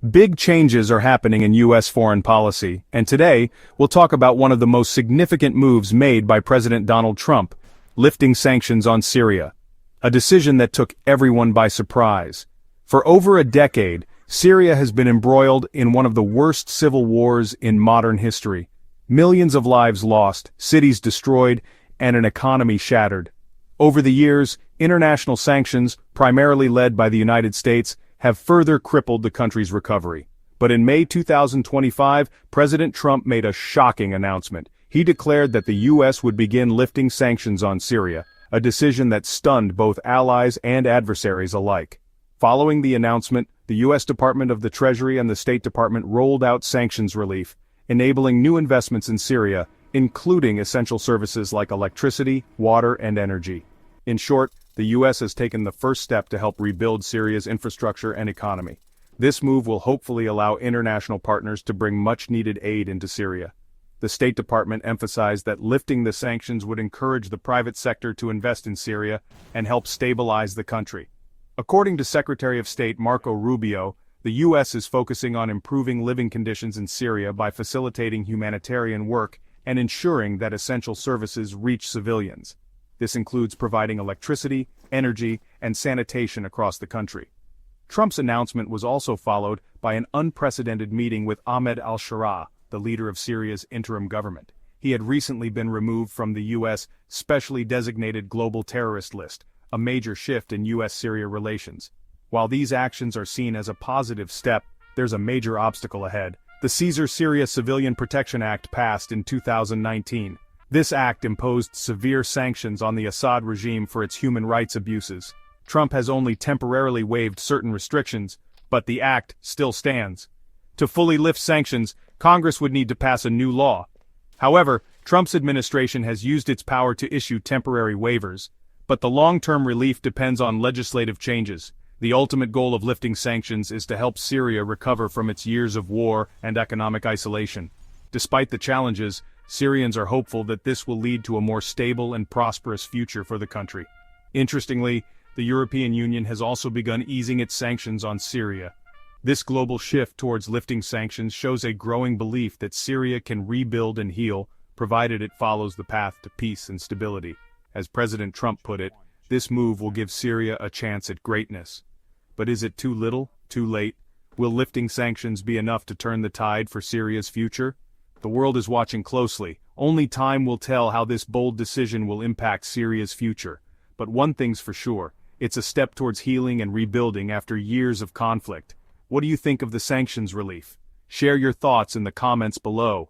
Big changes are happening in U.S. foreign policy, and today, we'll talk about one of the most significant moves made by President Donald Trump, lifting sanctions on Syria. A decision that took everyone by surprise. For over a decade, Syria has been embroiled in one of the worst civil wars in modern history. Millions of lives lost, cities destroyed, and an economy shattered. Over the years, international sanctions, primarily led by the United States, have further crippled the country's recovery. But in May 2025, President Trump made a shocking announcement. He declared that the U.S. would begin lifting sanctions on Syria, a decision that stunned both allies and adversaries alike. Following the announcement, the U.S. Department of the Treasury and the State Department rolled out sanctions relief, enabling new investments in Syria, including essential services like electricity, water, and energy. In short, the U.S. has taken the first step to help rebuild Syria's infrastructure and economy. This move will hopefully allow international partners to bring much-needed aid into Syria. The State Department emphasized that lifting the sanctions would encourage the private sector to invest in Syria and help stabilize the country. According to Secretary of State Marco Rubio, the U.S. is focusing on improving living conditions in Syria by facilitating humanitarian work and ensuring that essential services reach civilians. This includes providing electricity, energy, and sanitation across the country. Trump's announcement was also followed by an unprecedented meeting with Ahmed al-Sharaa, the leader of Syria's interim government. He had recently been removed from the U.S. specially designated global terrorist list, a major shift in US-Syria relations. While these actions are seen as a positive step, there's a major obstacle ahead. The Syria Civilian Protection Act passed in 2019. This act imposed severe sanctions on the Assad regime for its human rights abuses. Trump has only temporarily waived certain restrictions, but the act still stands. To fully lift sanctions, Congress would need to pass a new law. However, Trump's administration has used its power to issue temporary waivers, but the long-term relief depends on legislative changes. The ultimate goal of lifting sanctions is to help Syria recover from its years of war and economic isolation. Despite the challenges, Syrians are hopeful that this will lead to a more stable and prosperous future for the country. Interestingly, the European Union has also begun easing its sanctions on Syria. This global shift towards lifting sanctions shows a growing belief that Syria can rebuild and heal, provided it follows the path to peace and stability. As President Trump put it, this move will give Syria a chance at greatness. But is it too little, too late? Will lifting sanctions be enough to turn the tide for Syria's future? The world is watching closely. Only time will tell how this bold decision will impact Syria's future. But one thing's for sure, it's a step towards healing and rebuilding after years of conflict. What do you think of the sanctions relief? Share your thoughts in the comments below.